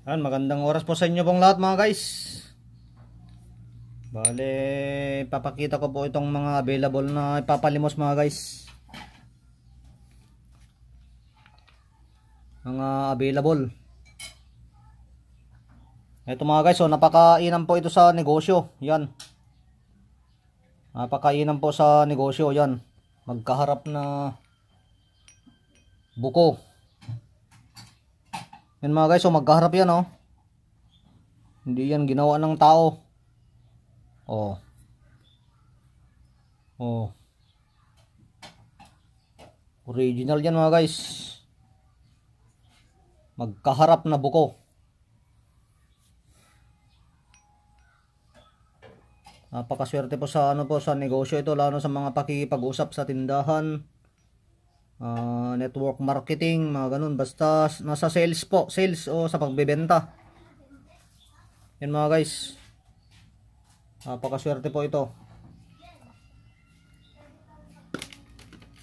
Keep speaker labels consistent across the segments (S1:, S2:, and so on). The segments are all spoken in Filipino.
S1: Magandang oras po sa inyo pong lahat mga guys. Bale, papakita ko po itong mga available na ipapalimos mga guys. Mga available. Ito mga guys, napakainan po ito sa negosyo. Yan. Napakainan po sa negosyo. Yan. Magkaharap na buko. Yan mga guys, magkaharap yan Hindi yan ginawa ng tao. Original yan mga guys. Magkaharap na buko. Napakaswerte po sa sa negosyo ito, lalo sa mga pakikipag-usap sa tindahan, network marketing, mga ganun, basta nasa sales po, sales o sa pagbebenta. Yan mga guys. Napakaswerte po ito.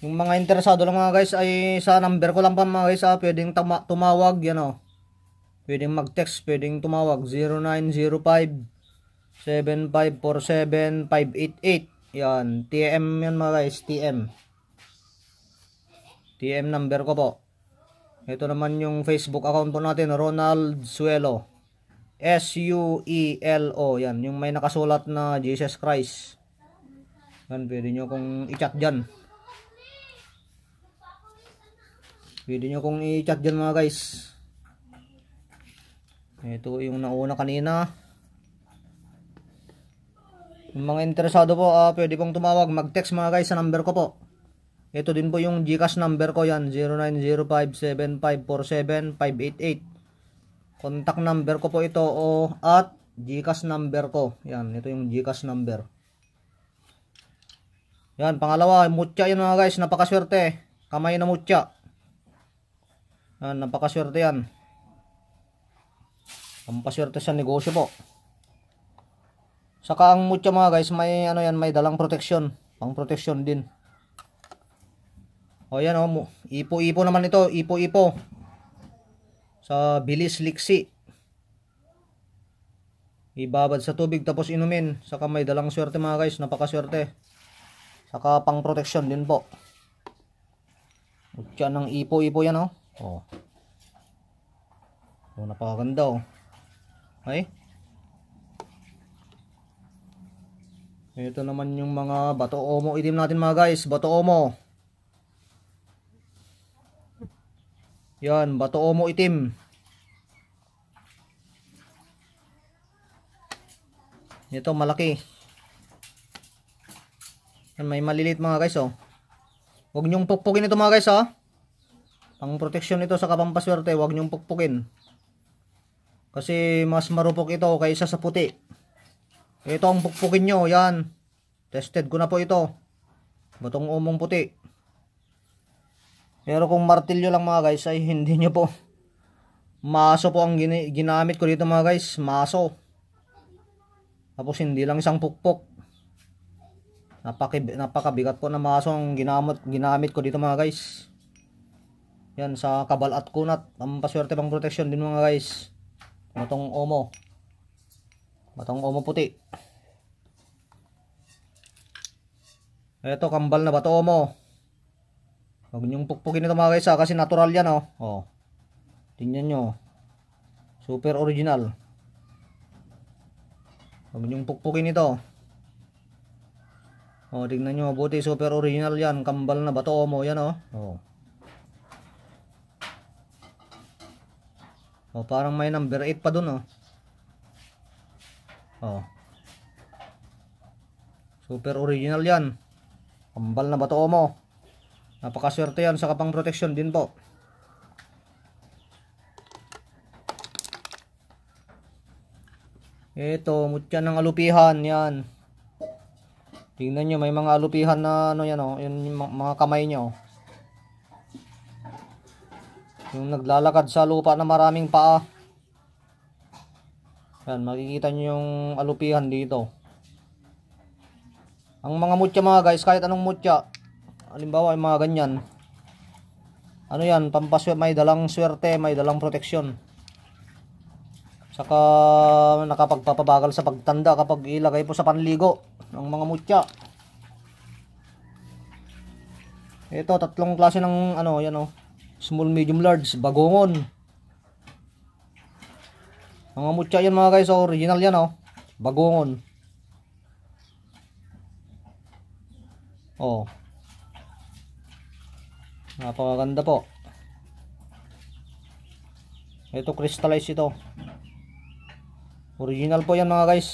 S1: Yung mga interesado lang mga guys ay sa number ko lang pa mga guys, pwedeng tumawag yan Pwedeng mag-text, pwedeng tumawag 0905 7547588. Yan, TM yan mga guys, TM number ko po. Ito naman yung Facebook account po natin, Ronald Suelo, SUELO. Yan, yung may nakasulat na Jesus Christ. Yan, pwede nyo kong i-chat dyan. Mga guys. Ito yung nauna kanina. Yung mga interesado po, pwede pong tumawag, mag-text mga guys sa number ko po. Ito din po yung GCash number ko, yan 0905-7547588. Contact number ko po ito at GCash number ko. Yan, ito yung GCash number. Yan, pangalawa, mutya yan mga guys, napakaswerte. Kamay na mutya. Yan, napakaswerte yan. Pampaswerte sa negosyo po. Saka ang mutya mga guys, may may dalang protection, pang protection din. Yan ipo-ipo naman ito, ipo-ipo. Sa bilis liksi. Ibabad sa tubig tapos inumin. Saka may dalang swerte mga guys, napakaswerte. Saka pang protection din po. Mutya ng ipo-ipo yan napakaganda Okay. Ito naman yung mga bato omo itim natin mga guys. Bato omo. Yan, bato omo itim. Ito malaki. Yan, may maliliit mga guys Huwag nyong pukpukin ito mga guys Pang protection ito sa kapampaswerte, huwag nyong pukpukin. Kasi mas marupok ito kaysa sa puti. Ito ang pukpukin nyo, yan. Tested ko na po ito. Batong omong puti. Pero kung martilyo lang mga guys ay hindi nyo po. Maso po ang ginamit ko dito mga guys. Maso. Tapos hindi lang isang pukpok. Napakabigat po na maso ang ginamit ko dito mga guys. Yan, sa kabal at kunat. Ang paswerte pang protection din mga guys. Batong omo. Batong omo puti. Ito, kambal na bato omo. Huwag niyong pukpukin ito mga guys kasi natural yan Tingnan nyo. Super original. Huwag niyong pukpukin ito. Tingnan nyo mabuti, super original yan. Kambal na bato omo yan parang may number 8 pa dun Super original yan. Kambal na bato mo. Napakaswerte yan sa kapang protection din po. Ito, mutya ng alupihan yan. Tingnan nyo, may mga alupihan na yan yung mga kamay nyo. Yung naglalakad sa lupa na maraming paa. Yan, makikita nyo yung alupihan dito. Ang mga mutya mga guys, kahit anong mutya, halimbawa yung mga ganyan, yan, pampaswerte, may dalang swerte, may dalang proteksyon. Saka nakapagpapabagal sa pagtanda kapag ilagay po sa panligo ng mga mutya. Ito, tatlong klase ng ano, yan oh. Small, medium, large, bagongon. Mga mutya yan mga guys, oh, original yan oh. Bagongon. Oh. Napakaganda po. Ito crystallize ito. Original po yan mga guys.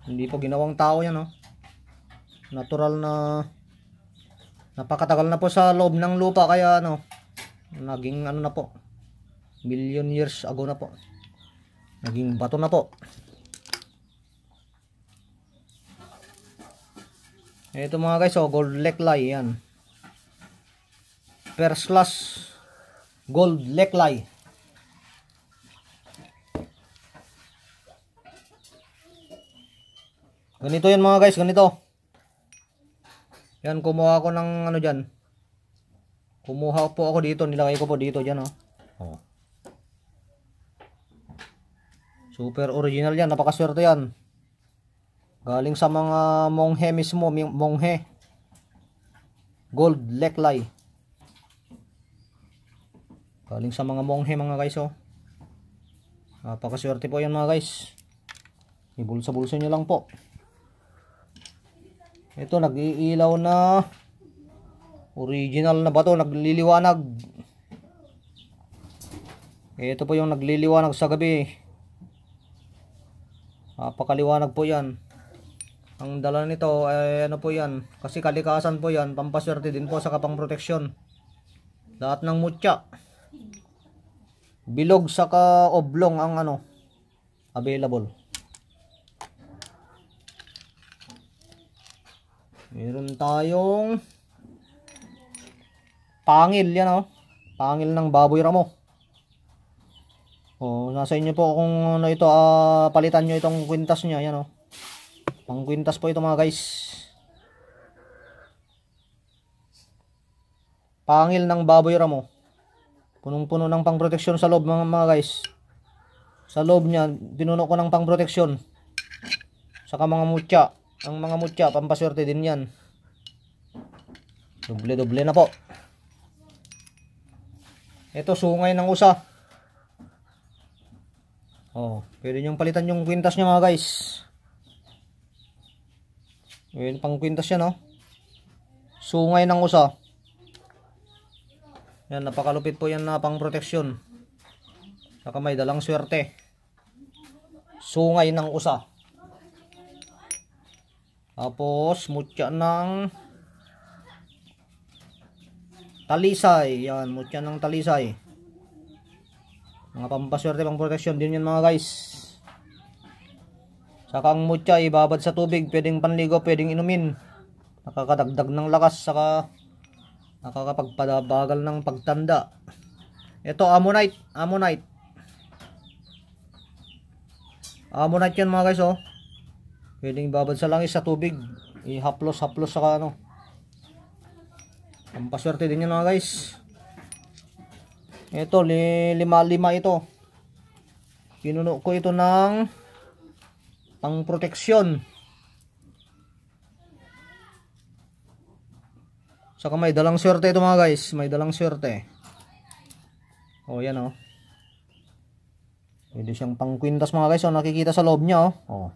S1: Hindi po ginawang tao yan oh. Natural na napakatagal na po sa loob ng lupa kaya ano, naging ano na po. Million years ago na po. Naging bato na po. Ito mga guys oh, gold leklai yan. First class gold leklai. Ganito yan mga guys, ganito. Yan, kumuha ako ng ano dyan. Kumuha po ako dito, nilagay ko po dito dyan oh. Oh. Super original yan, napakaswerte yan. Galing sa mga monghe mismo, monghe. Gold leklai. Galing sa mga monghe mga guys oh. Napakaswerte po yan mga guys. Ibulsa-bulsa nyo lang po. Ito nag-iilaw na original na bato, nagliliwanag. Ito po yung nagliliwanag sa gabi. Napakaliwanag po yan. Ang dala nito ay ano po yan, kasi kalikasan po yan, pampaswerte din po sa kapang proteksyon. Lahat ng mutya, bilog saka oblong ang ano available. Meron tayong pangil yan oh. Pangil ng baboy ramo. Oh, nasa inyo po kung ano ito, palitan nyo itong kwintas nya yan oh. Pang kwintas po ito mga guys. Pangil ng baboy ramo. Punong-puno ng pangproteksyon sa loob mga guys. Sa loob nya, pinuno ko ng pangproteksyon. Saka mga mutya. Ang mga mutya, pampaswerte din yan. Doble-doble na po. Ito, sungay ng usa. Oh, pwede nyong palitan yung kwintas nya mga guys. Pwede pang kwintas yan oh. Sungay ng usa. Yan, napakalupit po yan na pang proteksyon. Saka may dalang swerte. Sungay ng usa. Tapos mutya ng talisay. Yan, mutya ng talisay. Mga pampaswerte, pang proteksyon din yan mga guys. Saka ang mutya ibabad sa tubig, pwedeng panligo, pwedeng inumin. Nakakadagdag ng lakas, saka nakakapagpabagal ng pagtanda. Ito ammonite, ammonite. Ammonite yan mga guys oh. Pwedeng ibabad sa langis, sa tubig, ihaplos-haplos saka ano. Pampaswerte din yan mga guys. Ito, lima ito. Pinuno ko ito ng pang proteksyon. Saka may dalang swerte ito mga guys. May dalang swerte. O yan o. Pwede siyang pang kwintas mga guys. O nakikita sa loob niya o.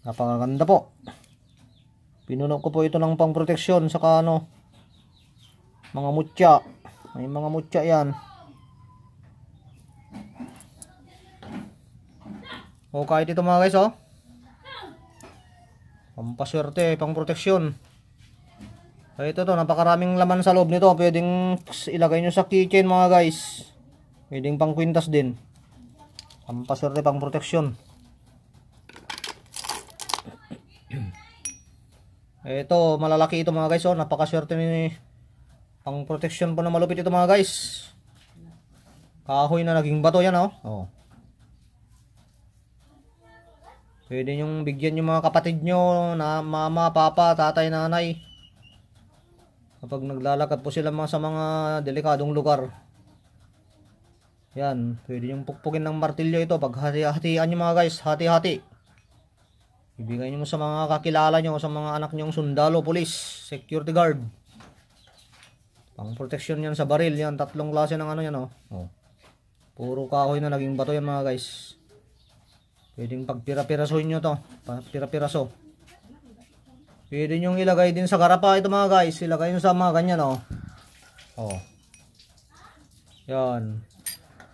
S1: Napakaganda po. Pinuno ko po ito ng pang proteksyon. Saka ano, mga mutya. May mga mutya yan. O kahit ito mga guys o. Pampaswerte, pang proteksyon. Ito to, napakaraming laman sa loob nito. Pwedeng ilagay nyo sa kitchen mga guys. Pwedeng pang kwintas din. Pampaswerte, pang proteksyon. Ito, malalaki ito mga guys oh. Napakaswerte ni pang proteksyon po na malupit ito mga guys. Kahoy na naging bato yan oh. Oh. Pwede nyong bigyan yung mga kapatid nyo na mama, papa, tatay, nanay. kapag naglalakad po sila sa mga delikadong lugar. Yan, pwede yung pukpukin ng martilyo ito. Pag hati-hatian nyo mga guys, hati-hati. Ibigay nyo sa mga kakilala nyo, sa mga anak nyong sundalo, police, security guard. Pang protection yan sa baril. Yan, tatlong klase ng ano yan oh. Puro kahoy na naging bato yan mga guys. Pwedeng pagpira-pirasohin nyo to. Pira-piraso. Pwede nyo ilagay din sa garapa ito mga guys. Ilagay nyo sa mga ganyan oh. Yan.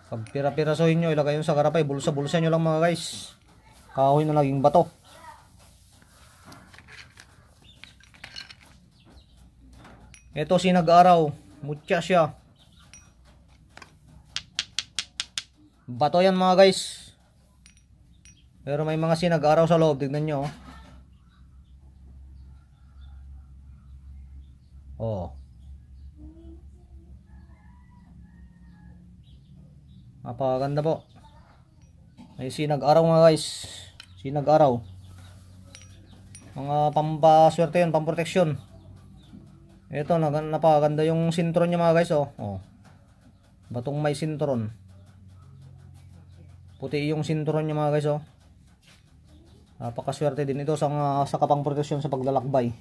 S1: Pag pira-pirasohin nyo, ilagay nyo sa garapay, bulsa-bulsa nyo lang mga guys. Kahoy na naging bato. Ito sinag-araw, mutya siya. Bato yan mga guys. Pero may mga sinag-araw sa loob, tignan nyo. Napakaganda po. May sinag-araw mga guys. Sinag-araw. Mga pampaswerte yun, pamproteksyon. Ito, napakaganda yung sintron niya mga guys. Batong may sintron. Puti yung sintron niya mga guys. Napakaswerte din ito sa kapangproteksyon sa paglalakbay.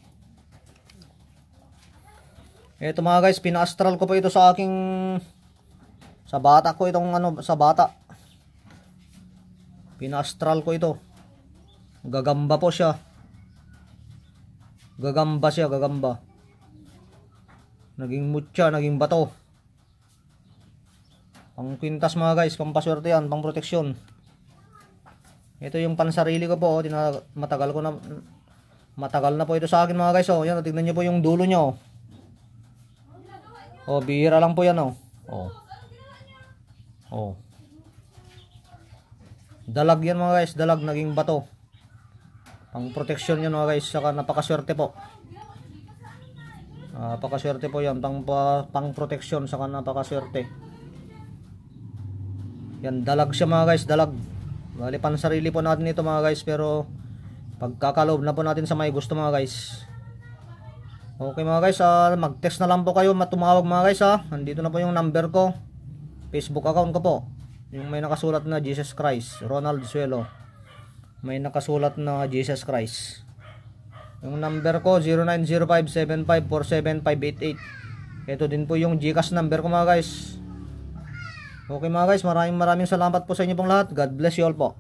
S1: Ito mga guys, pina-astral ko po ito sa aking sa bata ko itong sa bata. Pina-astral ko ito. Gagamba po siya. Gagamba siya, gagamba. Naging mutya, naging bato. Pang kwintas mga guys, pampaswerte yan, pang proteksyon. Ito yung pansarili ko po, matagal na po ito sa akin mga guys. Yan, tingnan niyo po yung dulo niya. Bihira lang po yan. Dalag yan mga guys, dalag, naging bato. Pang proteksyon yan mga guys, saka napakaswerte po. Napakaswerte po yan, pang proteksyon, saka napakaswerte. Yan, dalag siya mga guys, dalag. Bali pansarili po natin ito mga guys, pero pagkakalob na po natin sa may gusto mga guys. Okay mga guys, mag-text na lang po kayo, tumawag mga guys Nandito na po yung number ko. Facebook account ko po. Yung may nakasulat na Jesus Christ, Ronald Suelo. May nakasulat na Jesus Christ. Yung number ko 0905754758. Ito din po yung GCash number ko mga guys. Okay mga guys, maraming salamat po sa inyo pong lahat. God bless you all po.